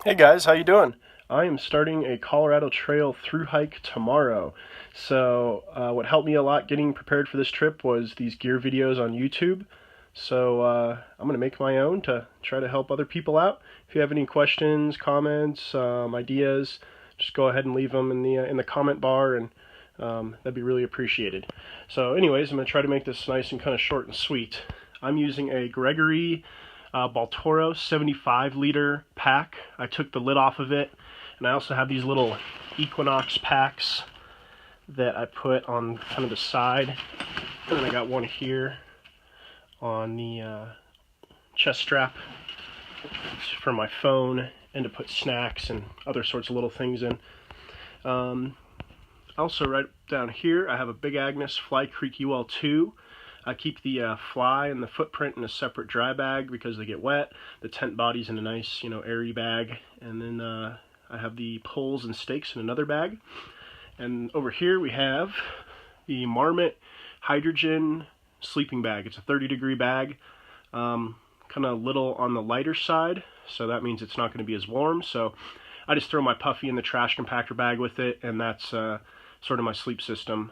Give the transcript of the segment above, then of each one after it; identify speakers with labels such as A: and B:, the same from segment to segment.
A: Hey guys, how you doing? I am starting a Colorado Trail thru hike tomorrow. So what helped me a lot getting prepared for this trip was these gear videos on YouTube. So I'm gonna make my own to try to help other people out. If you have any questions, comments, ideas, just go ahead and leave them in the comment bar, and that'd be really appreciated. So, anyways, I'm gonna try to make this nice and kind of short and sweet. I'm using a Gregory Baltoro 75-liter pack. I took the lid off of it, and I also have these little Equinox packs that I put on kind of the side, and then I got one here on the chest strap for my phone and to put snacks and other sorts of little things in. Also, right down here, I have a Big Agnes Fly Creek UL 2. I keep the fly and the footprint in a separate dry bag because they get wet. The tent body's in a nice, airy bag. And then I have the poles and stakes in another bag. And over here we have the Marmot Hydrogen sleeping bag. It's a 30-degree bag, kind of little on the lighter side, so that means it's not going to be as warm. So I just throw my puffy in the trash compactor bag with it, and that's sort of my sleep system,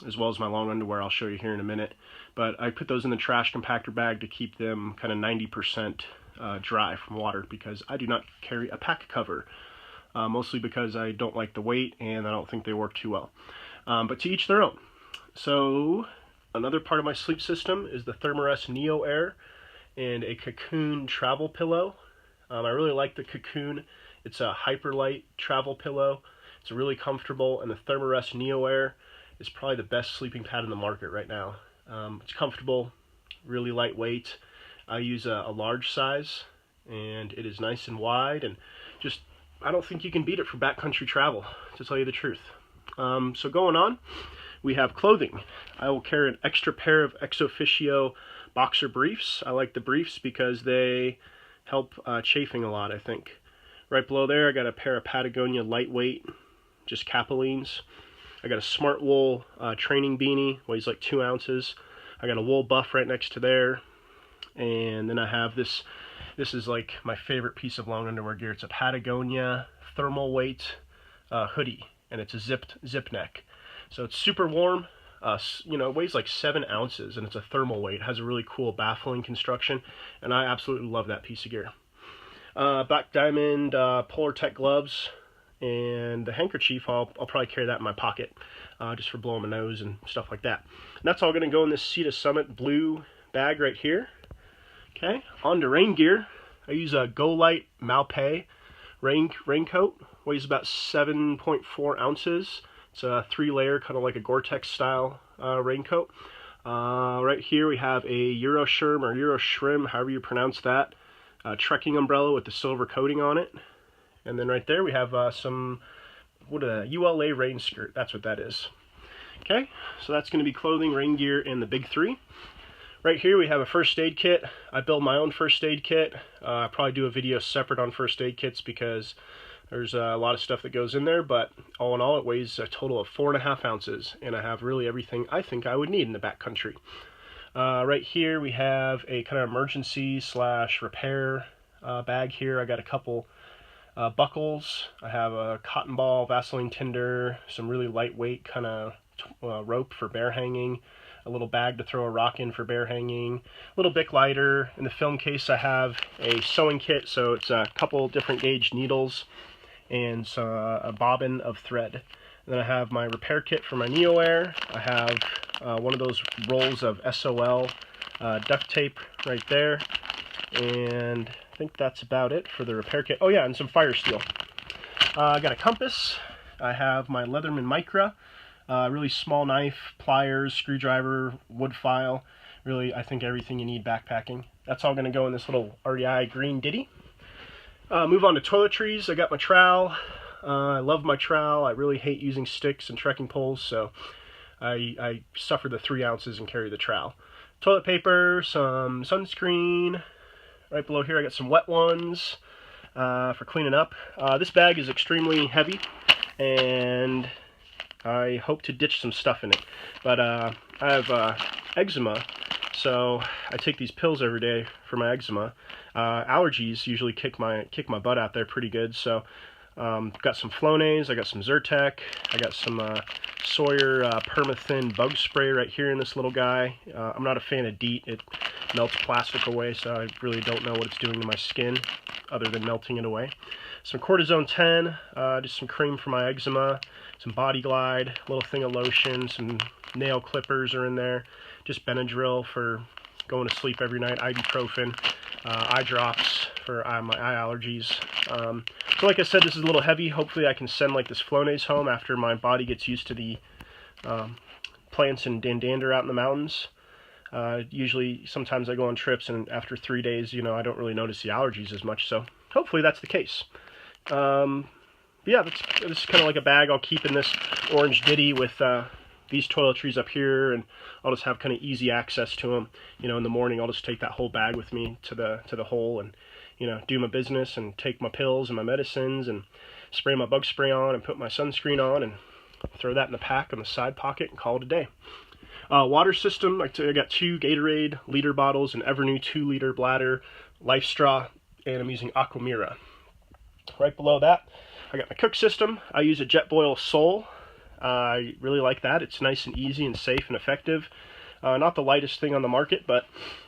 A: as well as my long underwear I'll show you here in a minute. But I put those in the trash compactor bag to keep them kind of 90% dry from water, because I do not carry a pack cover, mostly because I don't like the weight and I don't think they work too well. But to each their own. So another part of my sleep system is the Thermarest Neo Air and a Cocoon travel pillow. I really like the Cocoon. It's a hyperlight travel pillow. It's really comfortable, and the Thermarest Neo Air is probably the best sleeping pad in the market right now. It's comfortable, really lightweight. I use a large size, and it is nice and wide, and just, I don't think you can beat it for backcountry travel, to tell you the truth. So going on, we have clothing. I will carry an extra pair of ex officio boxer briefs. I like the briefs because they help chafing a lot, I think. Right below there, I got a pair of Patagonia lightweight, just capilines. I got a Smart Wool training beanie, weighs like 2 ounces. I got a wool buff right next to there. And then I have this is like my favorite piece of long underwear gear. It's a Patagonia thermal weight hoodie, and it's a zip neck. So it's super warm. It weighs like 7 ounces, and it's a thermal weight. It has a really cool baffling construction, and I absolutely love that piece of gear. Black Diamond Polar Tech gloves, and the handkerchief, I'll probably carry that in my pocket, just for blowing my nose and stuff like that. And that's all going to go in this Sea to Summit blue bag right here. Okay, on to rain gear. I use a Go Light Malpay raincoat. Weighs about 7.4 ounces. It's a 3-layer, kind of like a Gore-Tex style raincoat. Right here we have a Euroshrim or Euroshrim, however you pronounce that, trekking umbrella with the silver coating on it. And then right there we have a ULA rain skirt. That's what that is. Okay, so that's going to be clothing, rain gear, and the big three. Right here we have a first aid kit. I build my own first aid kit. I'll probably do a video separate on first aid kits because there's a lot of stuff that goes in there, but all in all it weighs a total of 4.5 ounces, and I have really everything I think I would need in the backcountry. Right here we have a kind of emergency / repair bag here. I got a couple buckles. I have a cotton ball, Vaseline tinder, some really lightweight kind of rope for bear hanging, a little bag to throw a rock in for bear hanging, a little Bic lighter. In the film case I have a sewing kit, so it's a couple different gauge needles and a bobbin of thread. And then I have my repair kit for my Neo Air. I have one of those rolls of SOL duct tape right there, and I think that's about it for the repair kit. Oh yeah, and some fire steel. I got a compass. I have my Leatherman Micra, really small knife, pliers, screwdriver, wood file. Really, I think everything you need backpacking. That's all going to go in this little REI green ditty. Move on to toiletries. I got my trowel. I love my trowel. I really hate using sticks and trekking poles, so I suffer the 3 ounces and carry the trowel. Toilet paper, some sunscreen. Right below here I got some wet ones for cleaning up. This bag is extremely heavy, and I hope to ditch some stuff in it. But I have eczema, so I take these pills every day for my eczema. allergies usually kick my butt out there pretty good. So got some Flonase, I got some Zyrtec, I got some Sawyer Permathin bug spray right here in this little guy. I'm not a fan of DEET. It melts plastic away, so I really don't know what it's doing to my skin other than melting it away. Some Cortisone 10, just some cream for my eczema, some Body Glide, a little thing of lotion, some nail clippers are in there, just Benadryl for going to sleep every night, ibuprofen, eye drops for my eye allergies. So like I said, this is a little heavy. Hopefully I can send like this Flonase home after my body gets used to the plants and dander out in the mountains. Usually, sometimes I go on trips, and after 3 days, you know, I don't really notice the allergies as much, so hopefully that's the case. Yeah, this is kind of like a bag I'll keep in this orange ditty with these toiletries up here, and I'll just have kind of easy access to them. You know, in the morning, I'll just take that whole bag with me to the hole and, you know, do my business and take my pills and my medicines and spray my bug spray on and put my sunscreen on and throw that in the pack in the side pocket and call it a day. Water system, I got 2 Gatorade liter bottles, an Evernew 2-liter bladder, Life Straw, and I'm using Aquamira. Right below that, I got my cook system. I use a Jetboil Soul. I really like that. It's nice and easy and safe and effective. Not the lightest thing on the market, but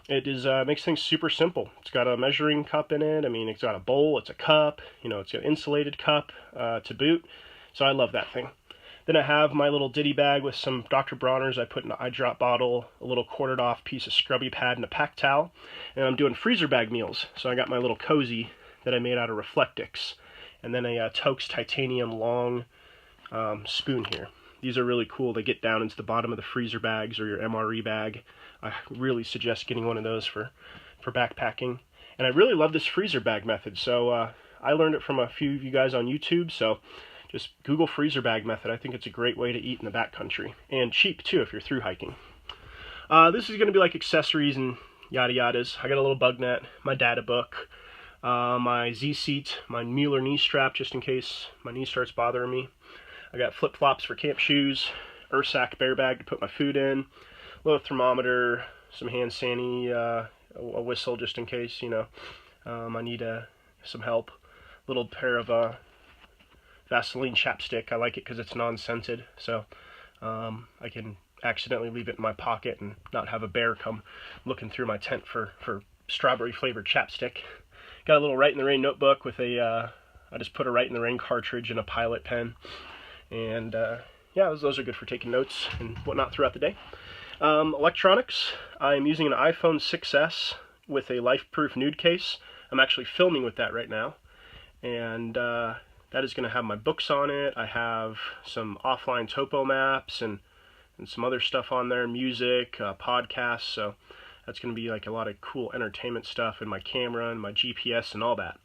A: it is makes things super simple. It's got a measuring cup in it. I mean, it's got a bowl, it's a cup, you know, it's got an insulated cup to boot. So I love that thing. Then I have my little ditty bag with some Dr. Bronner's. I put in an eye drop bottle, a little quartered off piece of scrubby pad, and a pack towel. And I'm doing freezer bag meals. So I got my little cozy that I made out of Reflectix. And then a Tokes titanium long spoon here. These are really cool. They get down into the bottom of the freezer bags or your MRE bag. I really suggest getting one of those for backpacking. And I really love this freezer bag method. So I learned it from a few of you guys on YouTube. So just Google freezer bag method. I think it's a great way to eat in the backcountry. And cheap, too, if you're through hiking. This is going to be like accessories and yada yadas. I got a little bug net, my data book, my Z-seat, my Mueller knee strap, just in case my knee starts bothering me. I got flip-flops for camp shoes, Ursack bear bag to put my food in, a little thermometer, some hand sani, a whistle just in case, you know, I need some help. Little pair of Vaseline chapstick. I like it because it's non-scented, so I can accidentally leave it in my pocket and not have a bear come looking through my tent for strawberry flavored chapstick. Got a little Write in the Rain notebook with I just put a Write in the Rain cartridge and a Pilot pen, and yeah, those are good for taking notes and whatnot throughout the day. Electronics, I'm using an iPhone 6s with a LifeProof nude case. I'm actually filming with that right now, and that is going to have my books on it. I have some offline topo maps and some other stuff on there, music, podcasts, so that's going to be like a lot of cool entertainment stuff, and my camera and my GPS and all that.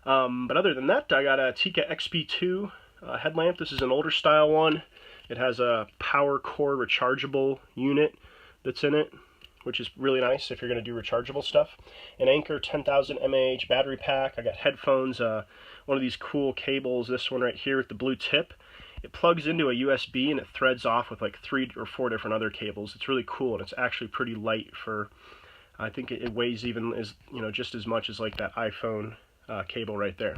A: But other than that, I got a Tika XP2 headlamp. This is an older style one. It has a power core rechargeable unit that's in it, which is really nice if you're going to do rechargeable stuff. An Anker 10,000 mAh battery pack. I got headphones, one of these cool cables, this one right here with the blue tip. It plugs into a USB and it threads off with like 3 or 4 different other cables. It's really cool, and it's actually pretty light for, I think it weighs even as, you know, just as much as like that iPhone cable right there.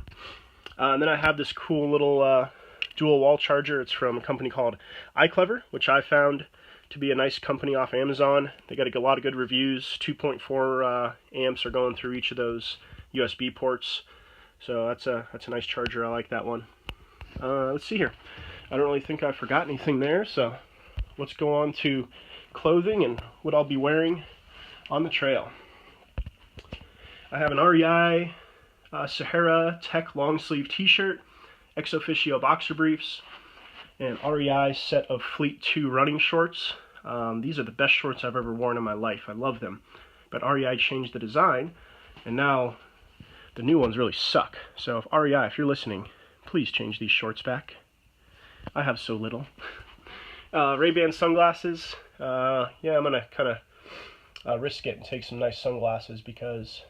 A: And then I have this cool little dual wall charger. It's from a company called iClever, which I found to be a nice company off Amazon. They got a lot of good reviews. 2.4 amps are going through each of those USB ports. So that's a nice charger. I like that one. Let's see here. I don't really think I forgot anything there, so let's go on to clothing and what I'll be wearing on the trail. I have an REI Sahara Tech long sleeve t-shirt, ex officio boxer briefs, and REI set of Fleet 2 running shorts. These are the best shorts I've ever worn in my life. I love them. But REI changed the design, and now the new ones really suck. So if REI, if you're listening, please change these shorts back. I have so little. Ray-Ban sunglasses. Yeah, I'm going to kind of risk it and take some nice sunglasses because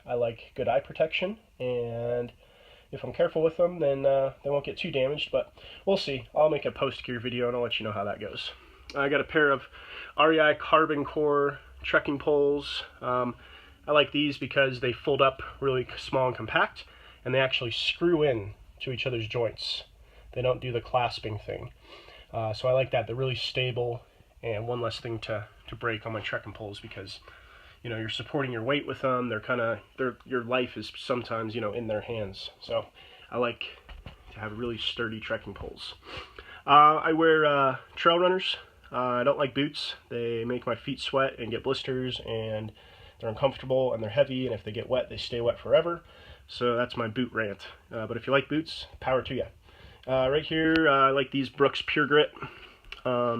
A: I like good eye protection, and if I'm careful with them, then they won't get too damaged, but we'll see. I'll make a post-gear video and I'll let you know how that goes. I got a pair of REI Carbon Core trekking poles. I like these because they fold up really small and compact, and they actually screw in to each other's joints. They don't do the clasping thing. So I like that. They're really stable, and one less thing to break on my trekking poles, because you're supporting your weight with them. Your life is sometimes in their hands. So I like to have really sturdy trekking poles. I wear trail runners. I don't like boots. They make my feet sweat and get blisters, and they're uncomfortable, and they're heavy, and if they get wet, they stay wet forever. So that's my boot rant. But if you like boots, power to you. Right here, I like these Brooks Pure Grit.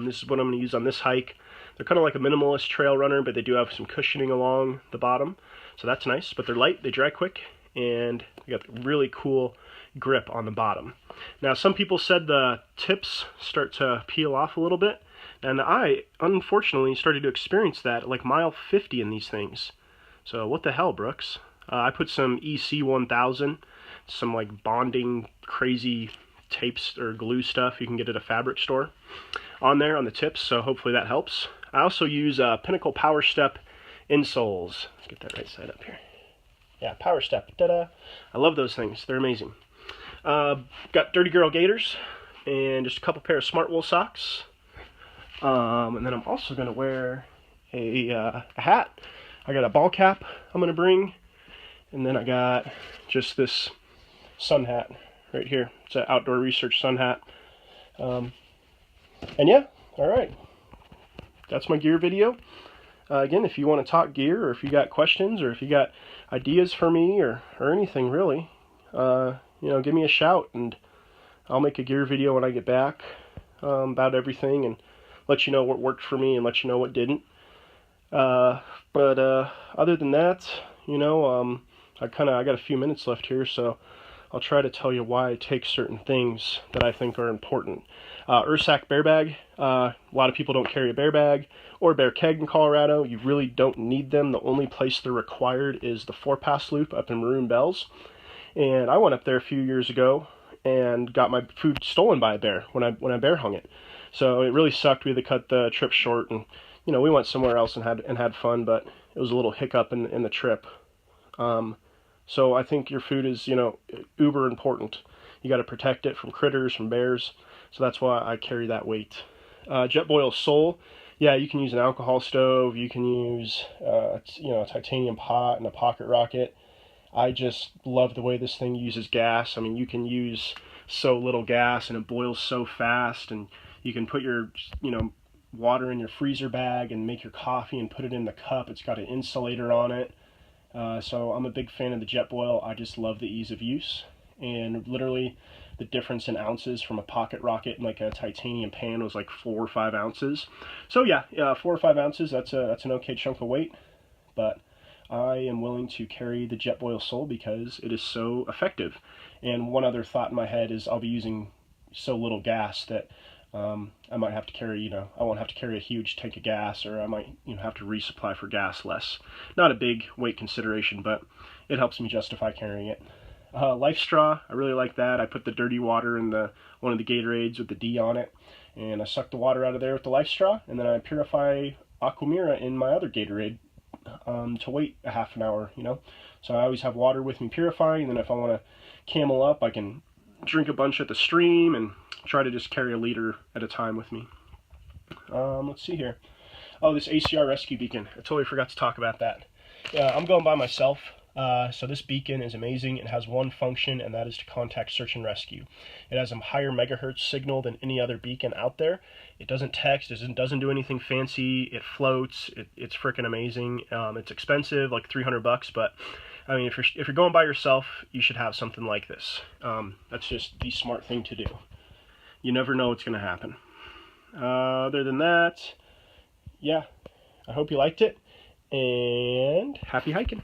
A: This is what I'm going to use on this hike. They're kind of like a minimalist trail runner, but they do have some cushioning along the bottom, so that's nice. But they're light, they dry quick, and they got really cool grip on the bottom. Now, some people said the tips start to peel off a little bit, and I, unfortunately, started to experience that at like mile 50 in these things. So what the hell, Brooks? I put some EC1000, some like bonding crazy tapes or glue stuff you can get at a fabric store on there on the tips, so hopefully that helps. I also use Pinnacle Power Step insoles. Let's get that right side up here. Yeah, Power Step. Ta-da! I love those things. They're amazing. Got Dirty Girl gaiters and just a couple pair of Smart Wool socks. And then I'm also going to wear a hat. I got a ball cap I'm going to bring, and then I got just this sun hat right here. It's an Outdoor Research sun hat. And yeah, all right. That's my gear video. Again, if you want to talk gear, or if you got questions, or if you got ideas for me, or anything really, give me a shout, and I'll make a gear video when I get back about everything, and let you know what worked for me and let you know what didn't. But other than that, I got a few minutes left here, so I'll try to tell you why I take certain things that I think are important. Ursack bear bag. A lot of people don't carry a bear bag or bear keg in Colorado. You really don't need them. The only place they're required is the 4-pass loop up in Maroon Bells. And I went up there a few years ago and got my food stolen by a bear when I bear hung it. So it really sucked. We had to cut the trip short, and we went somewhere else and had fun, but it was a little hiccup in the trip. So I think your food is uber important. You got to protect it from critters, from bears. So that's why I carry that weight. Jetboil sole. Yeah, you can use an alcohol stove. You can use a titanium pot and a pocket rocket. I just love the way this thing uses gas. I mean, you can use so little gas and it boils so fast, and you can put your water in your freezer bag and make your coffee and put it in the cup. It's got an insulator on it. So I'm a big fan of the Jetboil. I just love the ease of use, and literally the difference in ounces from a pocket rocket and like a titanium pan was like 4 or 5 ounces. So yeah, 4 or 5 ounces, that's an okay chunk of weight, but I am willing to carry the Jetboil sole because it is so effective. And one other thought in my head is I'll be using so little gas that I might have to carry, I won't have to carry a huge tank of gas, or I might, have to resupply for gas less. Not a big weight consideration, but it helps me justify carrying it. Life straw, I really like that. I put the dirty water in one of the Gatorades with the D on it, and I suck the water out of there with the life straw, and then I purify Aquamira in my other Gatorade to wait a half an hour, So I always have water with me purifying, and then if I want to camel up, I can drink a bunch at the stream and try to just carry a liter at a time with me. Let's see here. Oh, this ACR rescue beacon. I totally forgot to talk about that. I'm going by myself. So this beacon is amazing. It has one function, and that is to contact search and rescue. It has a higher megahertz signal than any other beacon out there. It doesn't text, it doesn't do anything fancy, it floats, it's freaking amazing. It's expensive, like $300, but I mean, if you're going by yourself, you should have something like this. That's just the smart thing to do. You never know what's going to happen. Other than that, yeah, I hope you liked it, and happy hiking.